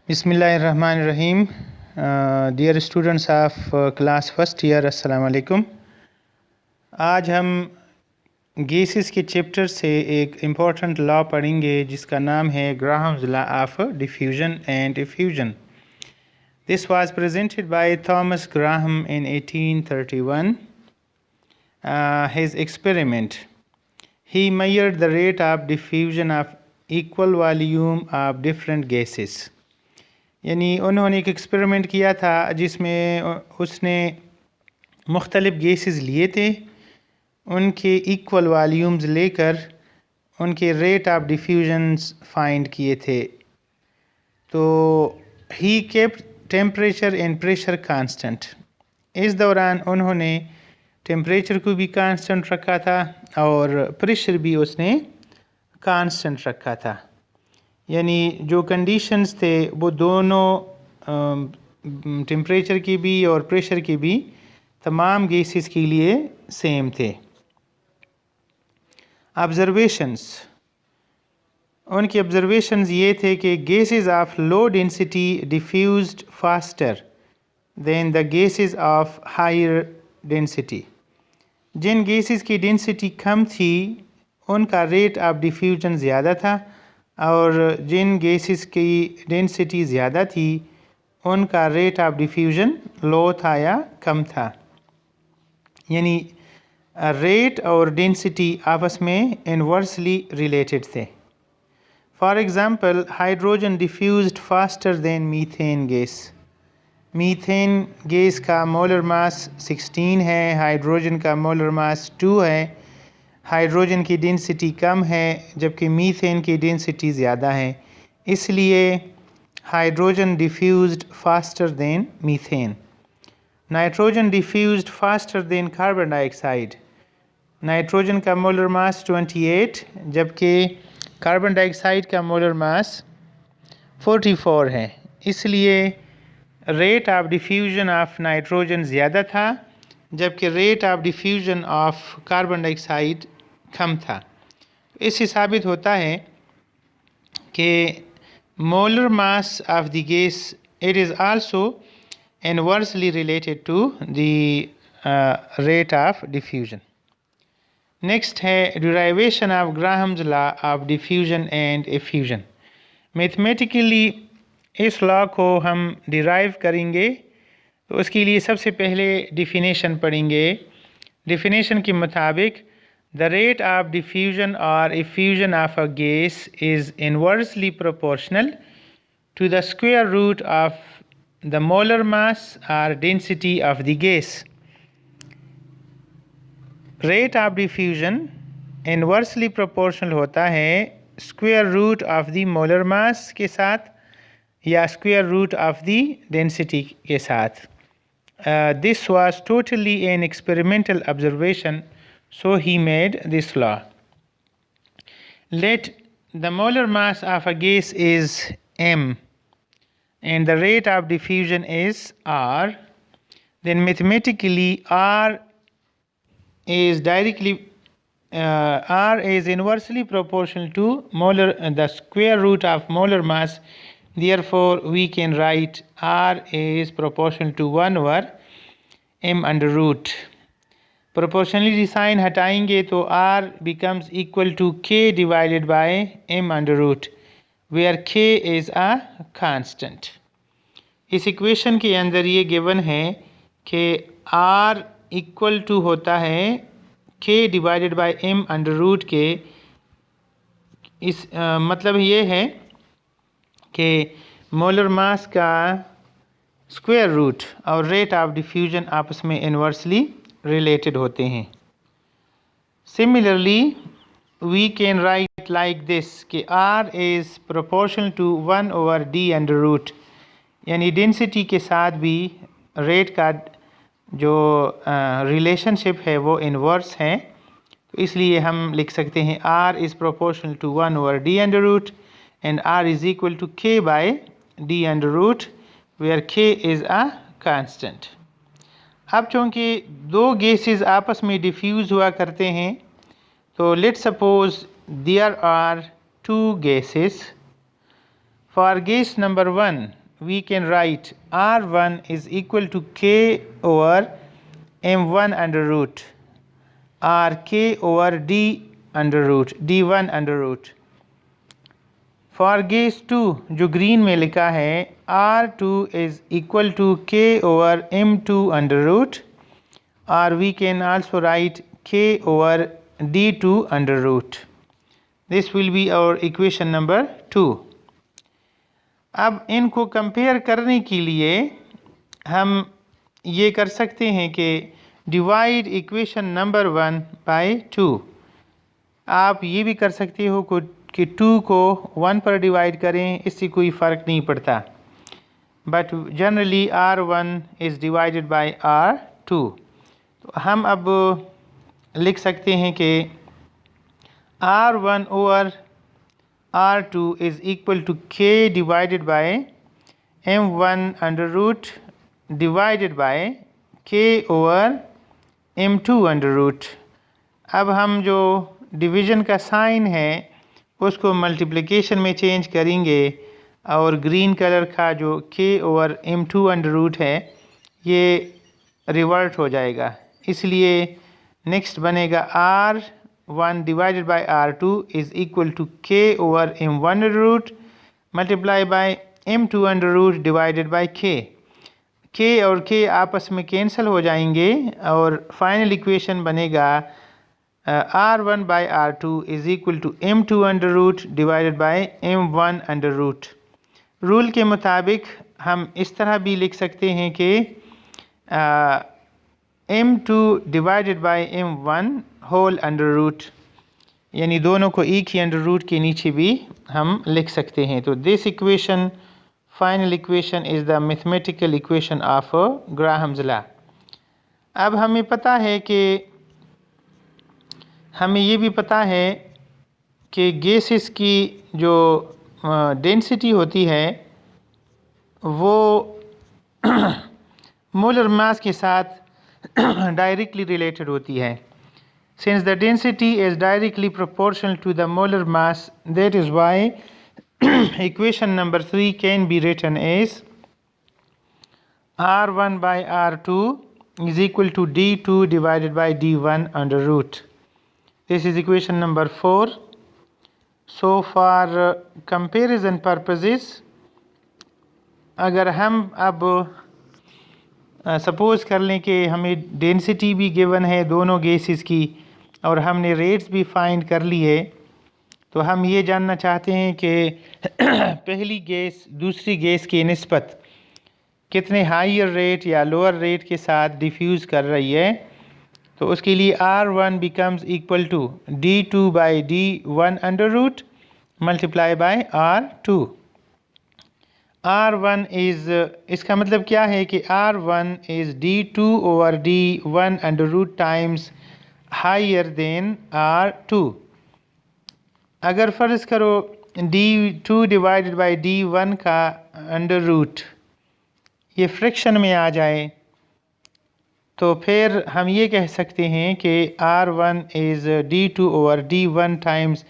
बिस्मिल्लाहिर्रहमानिर्रहीम। Dear students of class first year, अस्सलाम वालेकुम। आज हम गैसेस के चैप्टर से एक इम्पॉर्टेंट लॉ पढ़ेंगे जिसका नाम है Graham's law of diffusion and effusion. This was presented by Thomas Graham in 1831. His experiment, he measured the rate of diffusion of equal volume of different gases. यानी उन्होंने एक एक्सपेरिमेंट किया था जिसमें उसने मुख्तलिफ़ गैसेस लिए थे, उनके इक्वल वॉल्यूम्स लेकर उनके रेट ऑफ डिफ्यूजन्स फाइंड किए थे। तो he kept temperature and pressure constant. इस दौरान उन्होंने टेम्परेचर को भी कांस्टेंट रखा था और प्रेशर भी उसने कांस्टेंट रखा था। यानी जो कंडीशंस थे वो दोनों टेम्परेचर की भी और प्रेशर की भी तमाम गैसेस के लिए सेम थे। ऑब्जर्वेशंस, उनके ऑब्जर्वेशंस ये थे कि gases of low density diffused faster than the gases of higher density. जिन गैसेस की डेंसिटी कम थी उनका रेट ऑफ डिफ्यूजन ज़्यादा था और जिन गैसेस की डेंसिटी ज़्यादा थी उनका रेट ऑफ डिफ्यूजन लो था या कम था। यानी रेट और डेंसिटी आपस में इन्वर्सली रिलेटेड थे। For example, hydrogen diffused faster than methane gas. Methane gas का मोलर मास 16 है, हाइड्रोजन का मोलर मास 2 है। हाइड्रोजन की डेंसिटी कम है जबकि मीथेन की डेंसिटी ज़्यादा है, इसलिए hydrogen diffused faster than methane. Nitrogen diffused faster than carbon dioxide. Nitrogen का मोलर मास 28 जबकि कार्बन डाइऑक्साइड का मोलर मास 44 है, इसलिए rate of diffusion of nitrogen ज़्यादा था जबकि rate of diffusion of carbon dioxide कम था। इससे साबित होता है कि molar mass of the gas it is also inversely related to the rate of diffusion. Next है derivation of Graham's law of diffusion and effusion. Mathematically इस law को हम डिराइव करेंगे तो उसके लिए सबसे पहले डिफिनेशन पढ़ेंगे। डिफिनेशन के मुताबिक द रेट ऑफ डिफ्यूजन और effusion of a gas is inversely proportional to the square root of the molar mass और density of the gas. Rate of diffusion inversely proportional होता है square root of the molar mass के साथ या square root of the density के साथ। This was totally an experimental observation, so he made this law. Let the molar mass of a gas is m and the rate of diffusion is r, then mathematically r is inversely proportional to the square root of molar mass. Therefore we can write r is proportional to 1 over m under root. Proportionality sign हटाएंगे तो r becomes equal to k divided by m under root where k is a constant. इस equation के अंदर ये given है कि r equal to होता है k divided by m under root के। इस मतलब ये है कि मोलर मास का स्क्वायर रूट और रेट ऑफ डिफ्यूजन आपस में इन्वर्सली रिलेटेड होते हैं। Similarly we can write like this कि r is proportional to 1 over d under root, यानी डेंसिटी के साथ भी रेट का जो रिलेशनशिप है वो इन्वर्स है, तो इसलिए हम लिख सकते हैं r is proportional to 1 over d under root and r is equal to k by d under root where k is a constant. अब चूँकि दो गैसेस आपस में डिफ्यूज़ हुआ करते हैं तो let's suppose there are two gases. For gas number 1 we can write R1 is equal to K over M1 under root or K over D under root, D1 under root. For gas 2 जो green में लिखा है R2 is equal to K over M2 under root or we can also write K over D2 under root. This will be our equation number 2. अब इनको compare करने के लिए हम ये कर सकते हैं कि डिवाइड इक्वेशन नंबर 1 बाय 2. आप ये भी कर सकते हो कि 2 को 1 पर डिवाइड करें, इससे कोई फ़र्क नहीं पड़ता. But generally R1 is divided by R2. तो हम अब लिख सकते हैं कि R1 over R2 is equal to K divided by M1 under root divided by K over M2 under root. अब हम जो डिवीज़न का साइन है उसको मल्टीप्लिकेशन में चेंज करेंगे और ग्रीन कलर का जो K over M2 under root है ये रिवर्ट हो जाएगा. इसलिए नेक्स्ट बनेगा R1 divided by R2 is equal to K over M1 under root multiply by M2 under root divided by K. K और K आपस में कैंसिल हो जाएंगे और फाइनल इक्वेशन बनेगा R1 by R2 is equal to M2 under root divided by M1 under root. Rule के मुताबिक हम इस तरह भी लिख सकते हैं कि M2 divided by M1 whole under root, यानी दोनों को एक ही अंडर रूट के नीचे भी हम लिख सकते हैं. तो this equation final equation is the mathematical equation of Graham's law. अब हमें पता है कि हमें ये भी पता है कि गैसेस की जो डेंसिटी होती है वो मोलर मास के साथ डायरेक्टली रिलेटेड होती है. Since the density is directly proportional to the molar mass, that is why equation number 3 can be written as R1 by R2 is equal to D2 divided by D1 under root. This is equation number 4. So for comparison purposes, अगर हम अब suppose कर लें कि हमें density भी given है दोनों गैसेस की और हमने रेट्स भी फाइंड कर ली है, तो हम ये जानना चाहते हैं कि पहली गैस दूसरी गैस की निस्बत कितने हायर रेट या लोअर रेट के साथ डिफ्यूज़ कर रही है. तो उसके लिए R1 becomes equal to D2 by D1 under root multiply by R2. R1 is इसका मतलब क्या है कि R1 is D2 over D1 under root times higher than R2. अगर फ़र्ज़ करो D2 divided by D1 का अंडर रूट ये फ्रैक्शन में आ जाए तो फिर हम ये कह सकते हैं कि R1 is D2 over D1 times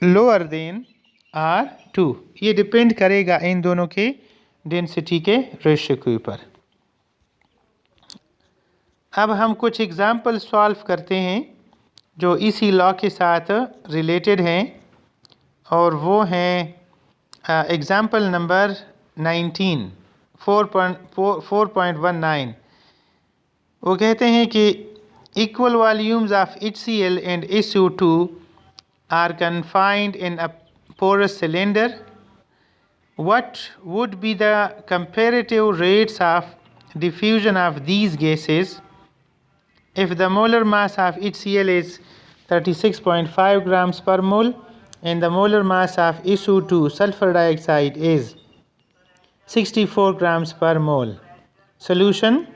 lower than R2. ये डिपेंड करेगा इन दोनों के डेंसिटी के रेशियो के ऊपर. अब हम कुछ एग्जांपल सॉल्व करते हैं जो इसी लॉ के साथ रिलेटेड हैं और वो हैं एग्जांपल नंबर 19 4.19. वो कहते हैं कि equal volumes of HCl and SO2 are confined in a porous cylinder. What would be the comparative rates of diffusion of these gases if the molar mass of HCl is 36.5 grams per mole and the molar mass of SO2 sulfur dioxide is 64 grams per mole? Solution: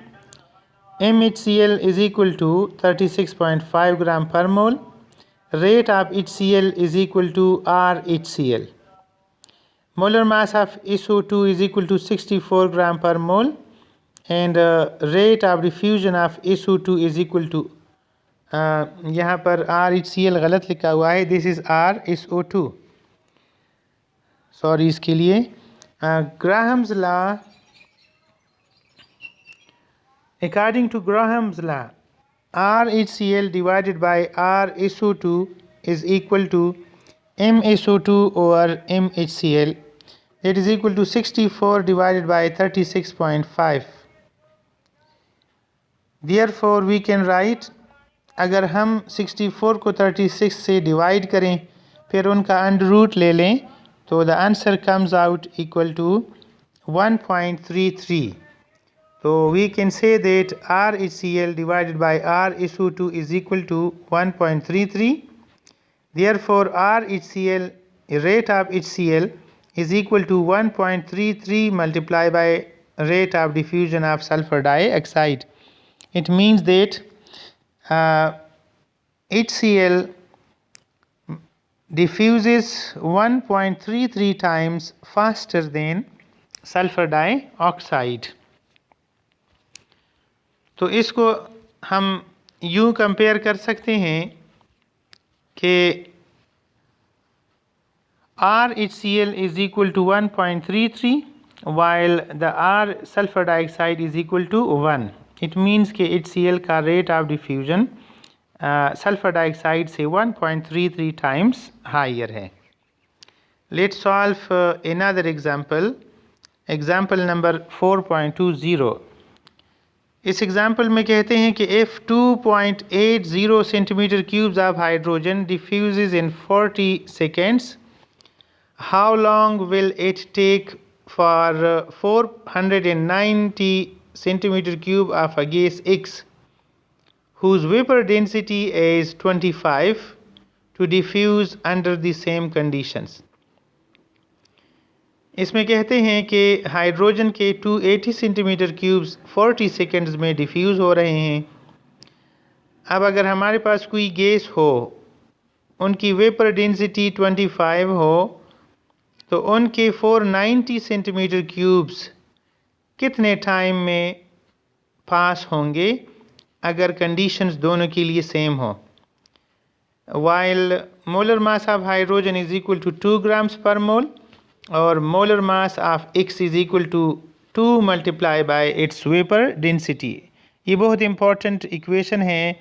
MHCl is equal to 36.5 gram per mole. Rate of HCl is equal to RHCl. Molar mass of SO2 is equal to 64 gram per mole and rate of diffusion of SO2 is equal to यहाँ पर RHCl गलत लिखा हुआ है, this is RSO2. Sorry इसके लिए. Graham's law. According to Graham's law, RHCl divided by RSO2 is equal to MSO2 over MHCl. That is equal to 64 divided by 36.5. Therefore, we can write, अगर हम 64 को 36 से डिवाइड करें फिर उनका under root ले लें तो the answer comes out equal to 1.33. So we can say that RHCl divided by RSO2 is equal to 1.33. Therefore, RHCl, rate of HCl is equal to 1.33 multiplied by rate of diffusion of sulfur dioxide. It means that HCl diffuses 1.33 times faster than sulfur dioxide. तो इसको हम यूँ compare कर सकते हैं कि RHCl is equal to 1.33 while the R sulfur dioxide is equal to 1. It means कि HCl का rate of diffusion sulfur dioxide से 1.33 times higher है. Let's solve another example. Example number 4.20. इस एग्जाम्पल में कहते हैं कि if 2.80 centimetre cubes of hydrogen diffuses in 40 seconds, how long will it take for 490 centimeter cube of a gas X whose vapor density is 25 to diffuse under the same conditions? इसमें कहते हैं कि hydrogen के 280 centimetre cubes 40 seconds में diffuse हो रहे हैं. अब अगर हमारे पास कोई गैस हो, उनकी वेपर डेंसिटी 25 हो, तो उनके 490 सेंटीमीटर क्यूब्स कितने टाइम में पास होंगे अगर कंडीशंस दोनों के लिए सेम हो. While molar mass of hydrogen is equal to 2 grams per mole और molar mass of X is equal to 2 multiply by its vapour density. ये बहुत इम्पोर्टेंट इक्वेशन है.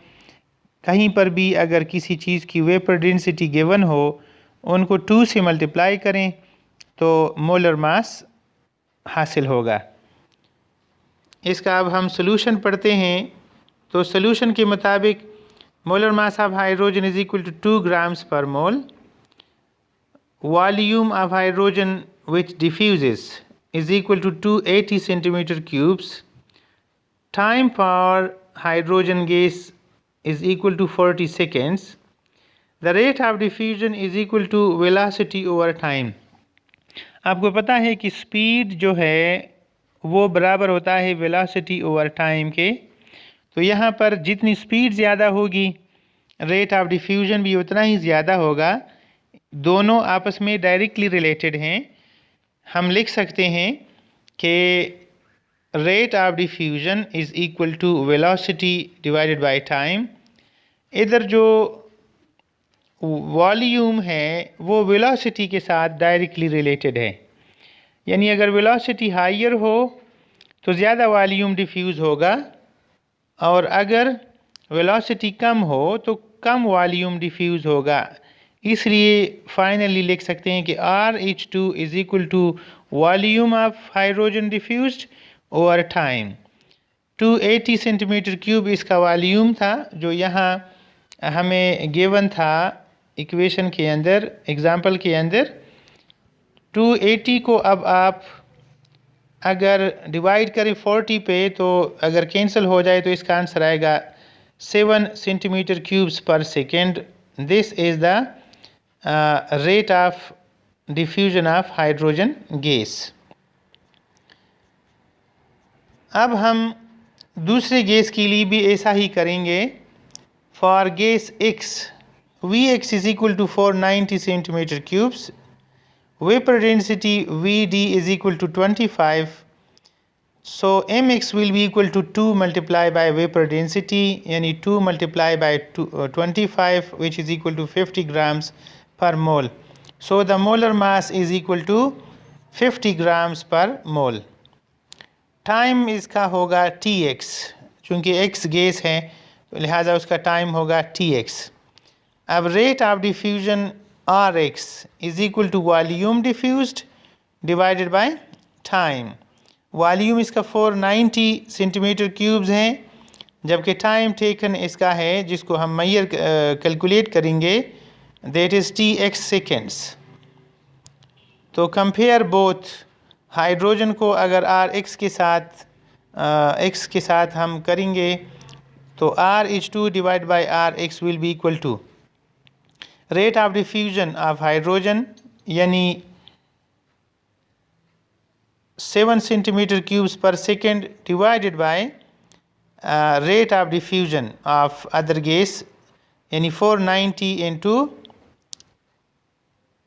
कहीं पर भी अगर किसी चीज़ की वेपर डेंसिटी गिवन हो, उनको 2 से मल्टीप्लाई करें तो मोलर मास हासिल होगा. इसका अब हम सोल्यूशन पढ़ते हैं. तो सोल्यूशन के मुताबिक molar mass of hydrogen is equal to 2 grams per mole. Volume of hydrogen which diffuses is equal to 280 centimeter cubes. Time for hydrogen gas is equal to 40 seconds. The rate of diffusion is equal to velocity over time. आपको पता है कि speed जो है वो बराबर होता है वेलोसिटी ओवर टाइम के. तो यहाँ पर जितनी स्पीड ज़्यादा होगी रेट ऑफ डिफ्यूजन भी उतना ही ज़्यादा होगा. दोनों आपस में डायरेक्टली रिलेटेड हैं. हम लिख सकते हैं कि rate of diffusion is equal to velocity divided by time. इधर जो वॉल्यूम है वो वेलोसिटी के साथ डायरेक्टली रिलेटेड है. यानी अगर वेलोसिटी हायर हो तो ज़्यादा वॉल्यूम डिफ्यूज़ होगा और अगर वेलोसिटी कम हो तो कम वॉल्यूम डिफ्यूज़ होगा. इसलिए फाइनली लिख सकते हैं कि RH2 is equal to volume of hydrogen diffused over time. 280 centimetre cube इसका वॉल्यूम था जो यहाँ हमें गिवन था इक्वेशन के अंदर, एग्जांपल के अंदर. 280 को अब आप अगर डिवाइड करें 40 पे तो अगर कैंसिल हो जाए तो इसका आंसर आएगा 7 centimetre cubes per second. This is the rate of diffusion of hydrogen gas. अब हम दूसरे गैस के लिए भी ऐसा ही करेंगे. For gas X, Vx is equal to 490 centimeter cubes. Vapor density Vd is equal to 25. So Mx will be equal to 2 multiplied by vapor density, यानी 2 multiplied by 25 which is equal to 50 grams per mole. So the molar mass is equal to 50 grams पर मोल। Time इसका होगा Tx, चूँकि x gas है तो लिहाजा उसका time होगा Tx। अब rate of diffusion Rx is equal to volume diffused divided by time. Volume इसका 490 सेंटीमीटर क्यूब्स हैं, जबकि टाइम टेकन इसका है जिसको हम मैयर कैलकुलेट करेंगे, दैट इज़ Tx सेकेंड्स। तो कंपेयर बोथ, हाइड्रोजन को अगर Rx के साथ x के साथ हम करेंगे तो RH2 divide by Rx will be equal to rate of diffusion of hydrogen यानी 7 centimetre cubes per second divided by rate of diffusion of other gas यानी 490 into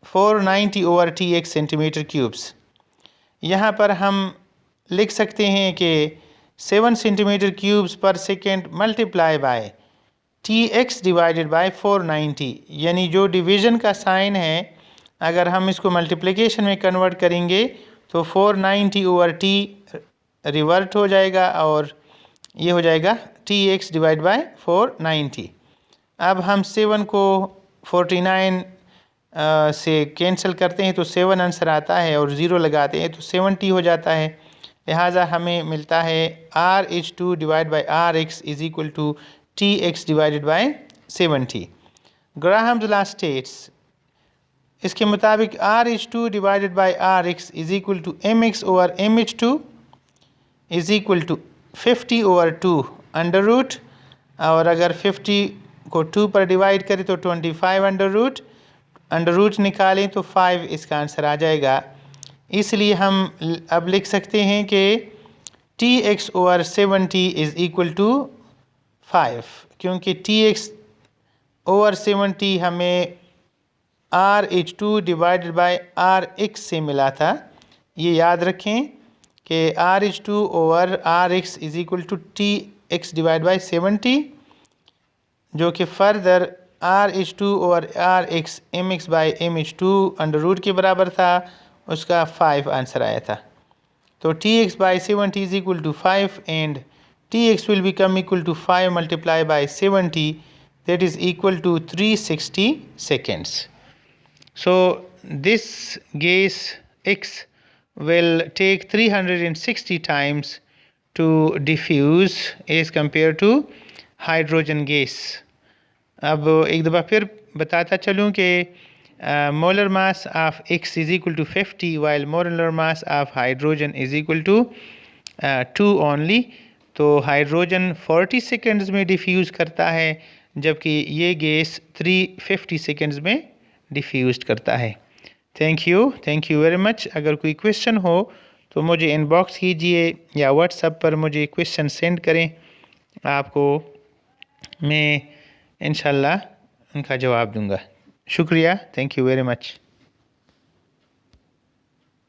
490 over Tx centimetre cubes. यहाँ पर हम लिख सकते हैं कि 7 centimetre cubes per second multiply by Tx divided by 490, यानी जो डिवीज़न का साइन है अगर हम इसको मल्टीप्लिकेशन में कन्वर्ट करेंगे तो 490 ओवर T रिवर्ट हो जाएगा और ये हो जाएगा Tx डिवाइड बाय 490। अब हम 7 को 49 से कैंसिल करते हैं तो 7 आंसर आता है और 0 लगाते हैं तो 70 हो जाता है। लिहाजा हमें मिलता है RH2 divide by Rx is equal to Tx divided by 70। Graham's law states, इसके मुताबिक RH2 divided by Rx is equal to Mx over MH2 is equal to 50 over 2 under root, और अगर 50 को 2 पर डिवाइड करें तो 25 अंडर रूट निकालें तो 5 इसका आंसर आ जाएगा। इसलिए हम अब लिख सकते हैं कि Tx over 70 is equal to 5, क्योंकि Tx ओवर 70 हमें RH2 डिवाइडेड बाय Rx से मिला था। ये याद रखें कि RH2 over Rx is equal to Tx divide by 70, जो कि further RH2 over Rx Mx by MH2 under root के बराबर था, उसका 5 आंसर आया था। तो Tx by 70 is equal to 5 and Tx will become equal to 5 multiply by 70, that is equal to 360 seconds. So this gas X will take 360 times to diffuse as compared to hydrogen gas. अब एक दफ़ा फिर बताता चलूँ कि molar mass of X is equal to 50 while molar mass of hydrogen is equal to 2 only. तो hydrogen 40 seconds में diffuse करता है, जबकि ये गैस 350 सेकेंड्स में डिफ्यूज़ करता है। Thank you very much. अगर कोई क्वेश्चन हो तो मुझे इनबॉक्स कीजिए या व्हाट्सएप पर मुझे क्वेश्चन सेंड करें, आपको मैं इंशाल्लाह उनका जवाब दूंगा। शुक्रिया, थैंक यू वेरी मच।